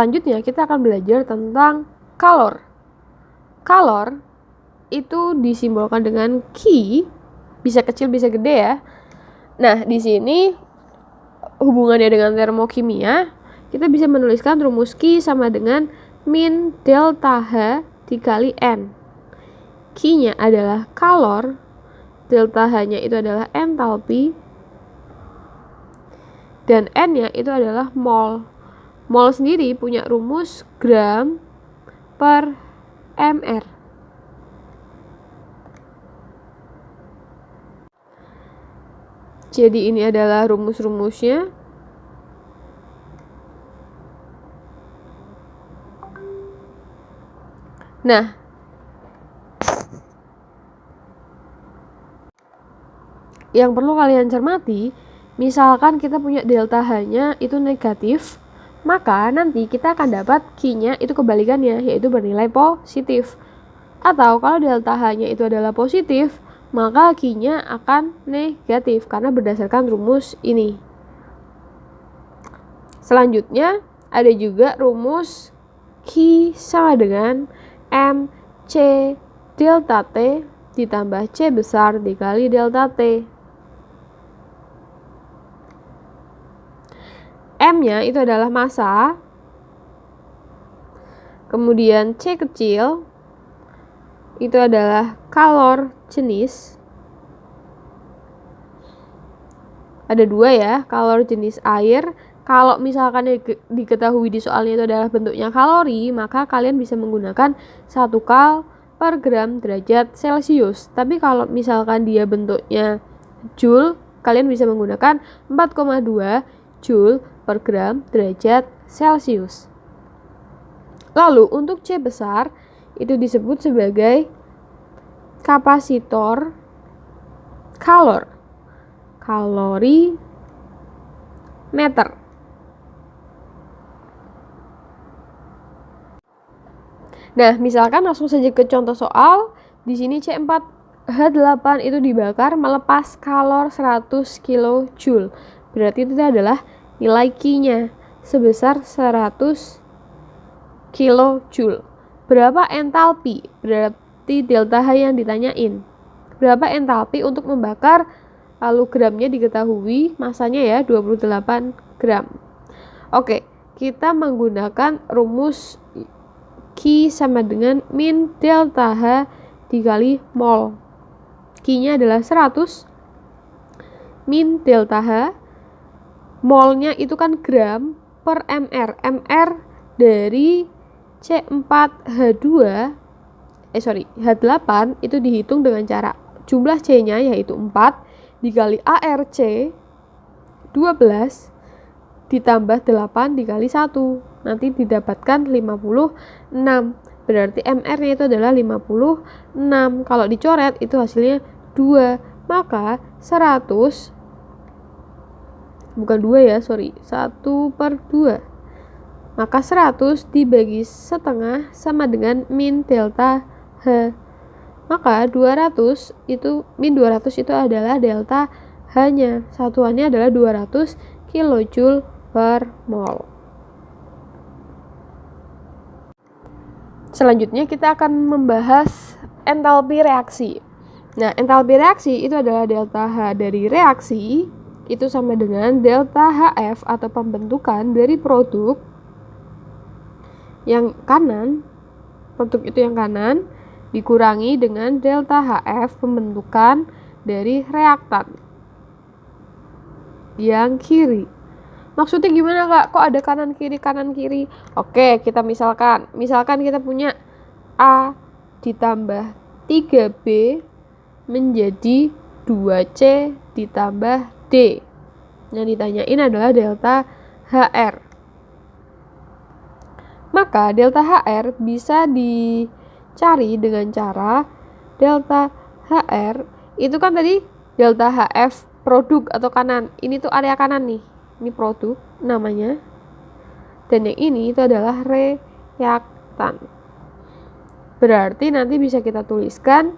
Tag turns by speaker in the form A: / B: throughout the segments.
A: Selanjutnya kita akan belajar tentang kalor. Kalor itu disimbolkan dengan Q, bisa kecil bisa gede ya. Nah, di sini hubungannya dengan termokimia, kita bisa menuliskan rumus Q sama dengan min delta H dikali N. Q-nya adalah kalor, delta H-nya itu adalah entalpi, dan N-nya itu adalah mol. Mol sendiri punya rumus gram per mr. Jadi ini adalah rumus-rumusnya. Nah, yang perlu kalian cermati, misalkan kita punya delta H-nya itu negatif, maka nanti kita akan dapat Q-nya itu kebalikannya, yaitu bernilai positif. Atau kalau delta H-nya itu adalah positif, maka Q-nya akan negatif karena berdasarkan rumus ini. Selanjutnya ada juga rumus Q sama dengan MC delta T ditambah C besar dikali delta T. M-nya itu adalah massa, kemudian C kecil itu adalah kalor jenis. Ada dua ya, kalor jenis air. Kalau misalkan diketahui di soalnya itu adalah bentuknya kalori, maka kalian bisa menggunakan 1 kal per gram derajat Celcius. Tapi kalau misalkan dia bentuknya joule, kalian bisa menggunakan 4,2 joule per gram derajat Celcius. Lalu untuk C besar itu disebut sebagai kapasitor kalor, kalori meter. Nah, misalkan langsung saja ke contoh soal. Di sini C4H8 itu dibakar melepas kalor 100 kJ. Berarti itu adalah nilai Q-nya sebesar 100 kJ. Berapa entalpi? Berarti delta H yang ditanyain. Berapa entalpi untuk membakar? Lalu gramnya diketahui, masanya ya 28 gram. Oke, kita menggunakan rumus Q sama dengan min delta H dikali mol. Q-nya adalah 100, min delta H, molnya itu kan gram per mr. Mr dari C4H8 itu dihitung dengan cara jumlah C-nya yaitu 4 dikali ARC 12 ditambah 8 dikali 1. Nanti didapatkan 56. Berarti MR-nya itu adalah 56. Kalau dicoret itu hasilnya 2. Maka 100 bukan 2 ya, 1/2. Maka 100 dibagi setengah sama dengan min delta H. Maka 200 itu min 200 itu adalah delta H-nya. Satuannya adalah 200 kJ per mol. Selanjutnya kita akan membahas entalpi reaksi. Nah, entalpi reaksi itu adalah delta H dari reaksi itu sama dengan delta HF atau pembentukan dari produk yang kanan, produk itu yang kanan dikurangi dengan delta HF pembentukan dari reaktan yang kiri. Maksudnya gimana Kak? Kok ada kanan kiri? Oke, kita misalkan kita punya A ditambah 3B menjadi 2C ditambah D. Yang ditanyain adalah delta HR. Maka delta HR bisa dicari dengan cara delta HR itu kan tadi delta HF produk atau kanan. Ini tuh area kanan nih. Ini produk namanya. Dan yang ini itu adalah reaktan. Berarti nanti bisa kita tuliskan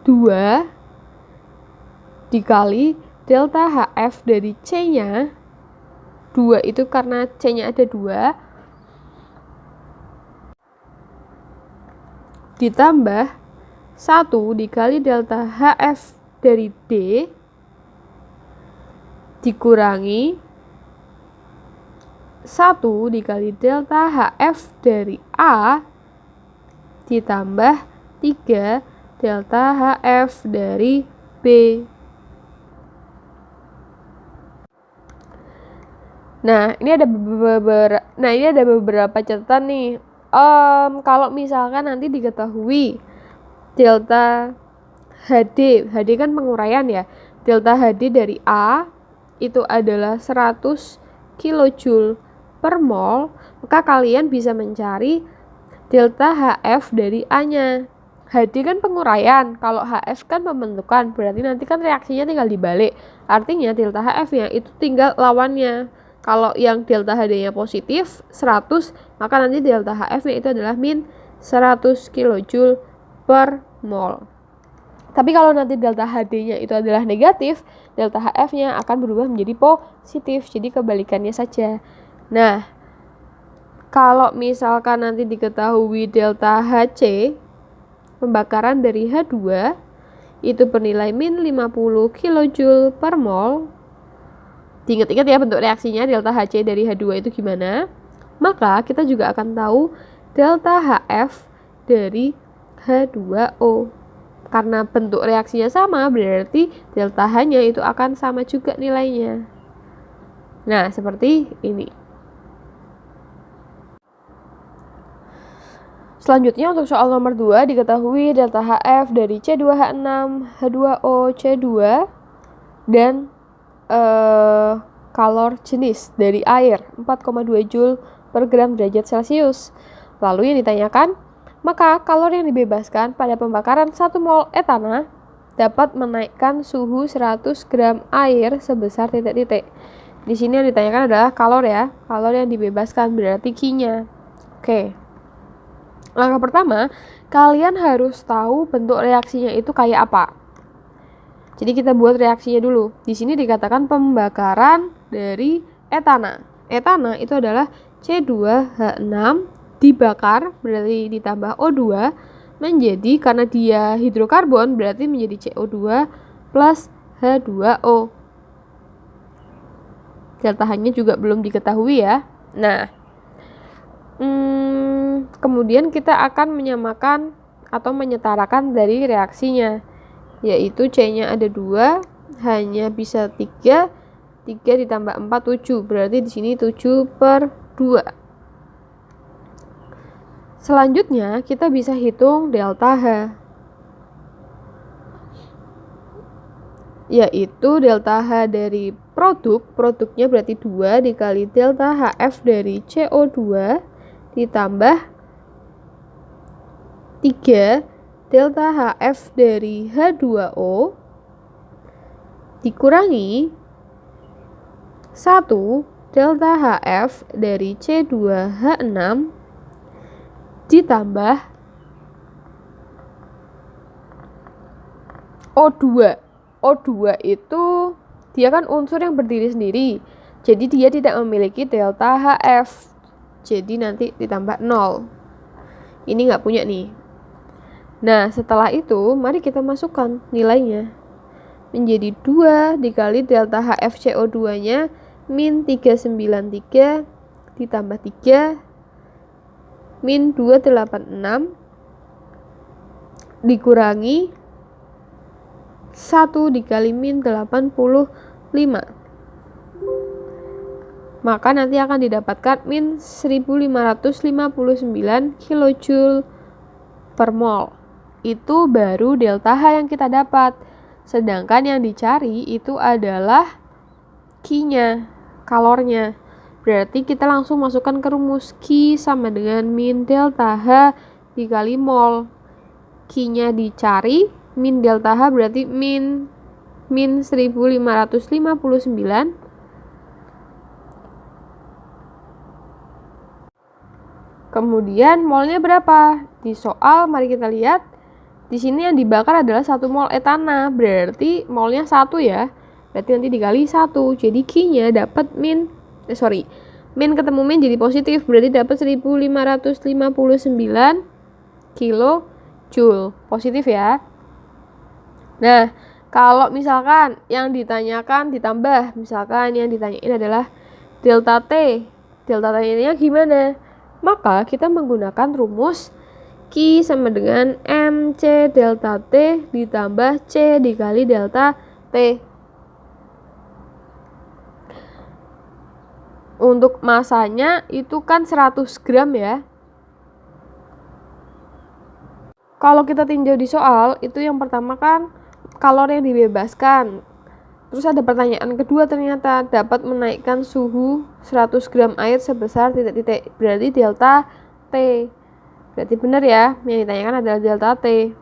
A: 2 dikali delta HF dari C-nya 2 itu karena C-nya ada 2, ditambah 1 dikali delta HF dari D dikurangi 1 dikali delta HF dari A ditambah 3 delta HF dari B. Nah, ini ada beberapa catatan nih. Kalau misalkan nanti diketahui delta HD kan penguraian ya. Delta HD dari A itu adalah 100 kilojoule per mol, maka kalian bisa mencari delta HF dari A-nya. HD kan penguraian, kalau HF kan pembentukan, berarti nanti kan reaksinya tinggal dibalik. Artinya delta HF-nya itu tinggal lawannya. Kalau yang delta HD-nya positif 100, maka nanti delta HF-nya itu adalah min 100 kilojoule per mol. Tapi kalau nanti delta HD-nya itu adalah negatif, delta HF-nya akan berubah menjadi positif. Jadi kebalikannya saja. Nah, kalau misalkan nanti diketahui delta HC, pembakaran dari H2 itu bernilai min 50 kilojoule per mol. Diingat-ingat ya bentuk reaksinya delta HC dari H2 itu gimana. Maka kita juga akan tahu delta HF dari H2O. Karena bentuk reaksinya sama, berarti delta H-nya itu akan sama juga nilainya. Nah, seperti ini. Selanjutnya untuk soal nomor 2, diketahui delta HF dari C2H6, H2O, C2, dan kalor jenis dari air 4,2 Joule per gram derajat Celcius. Lalu yang ditanyakan, maka kalor yang dibebaskan pada pembakaran 1 mol etana dapat menaikkan suhu 100 gram air sebesar titik-titik. Di sini yang ditanyakan adalah kalor ya. Kalor yang dibebaskan berarti Q-nya. Oke. Langkah pertama, kalian harus tahu bentuk reaksinya itu kayak apa. Jadi kita buat reaksinya dulu. Di sini dikatakan pembakaran dari etana. Etana itu adalah C2H6 dibakar, berarti ditambah O2 menjadi, karena dia hidrokarbon, berarti menjadi CO2 plus H2O. Delta H-nya juga belum diketahui ya. Nah, kemudian kita akan menyamakan atau menyetarakan dari reaksinya, yaitu C-nya ada 2, H-nya bisa 3, 3 ditambah 4, 7, berarti di sini 7 per 2. Selanjutnya kita bisa hitung delta H, yaitu delta H dari produknya berarti 2 dikali delta HF dari CO2 ditambah 3 delta HF dari H2O dikurangi 1 delta HF dari C2H6 ditambah O2. O2 itu dia kan unsur yang berdiri sendiri, jadi dia tidak memiliki delta HF, jadi nanti ditambah 0. Ini nggak punya nih. Nah, setelah itu mari kita masukkan nilainya. Menjadi 2 dikali delta HF CO2-nya min 393 ditambah 3 min 286 dikurangi 1 dikali min 85. Maka nanti akan didapatkan min 1559 kilojoule per mol. Itu baru delta H yang kita dapat. Sedangkan yang dicari itu adalah Q-nya, kalornya. Berarti kita langsung masukkan ke rumus. Q sama dengan min delta H dikali mol. Q-nya dicari, min delta H berarti min 1559. Kemudian molnya berapa? Di soal mari kita lihat. Di sini yang dibakar adalah 1 mol etana, berarti molnya 1 ya. Berarti nanti dikali 1. Jadi Q-nya dapat min min ketemu min jadi positif, berarti dapat 1559 kilojoule. Positif ya. Nah, kalau misalkan yang ditanyakan ditambah, misalkan yang ditanyain adalah delta T. Delta T-nya gimana? Maka kita menggunakan rumus Q sama dengan MC delta T ditambah C dikali delta T. Untuk masanya itu kan 100 gram ya. Kalau kita tinjau di soal, itu yang pertama kan kalori yang dibebaskan. Terus ada pertanyaan kedua, ternyata dapat menaikkan suhu 100 gram air sebesar titik-titik, berarti delta T. Berarti benar ya, yang ditanyakan adalah delta T.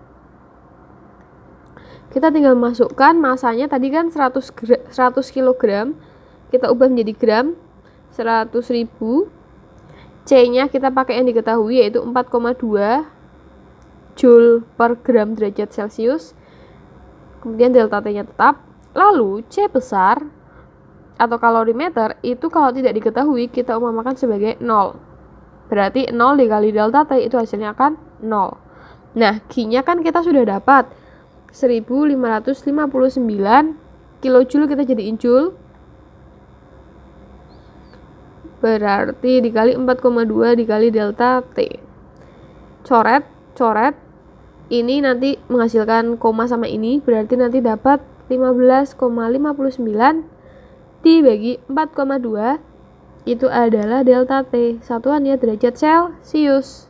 A: Kita tinggal masukkan masanya, tadi kan 100 kg, kita ubah menjadi gram, 100.000. C-nya kita pakai yang diketahui yaitu 4,2 Joule per gram derajat Celcius. Kemudian delta T-nya tetap. Lalu C besar atau kalorimeter itu kalau tidak diketahui kita umpamakan sebagai 0. Berarti 0 dikali delta T itu hasilnya akan 0. Nah, Q-nya kan kita sudah dapat 1559 kilojoule, kita jadiin joule. Berarti dikali 4,2 dikali delta T. Coret. Ini nanti menghasilkan koma sama ini, berarti nanti dapat 15,59 dibagi 4,2 itu adalah delta T, satuannya derajat Celcius.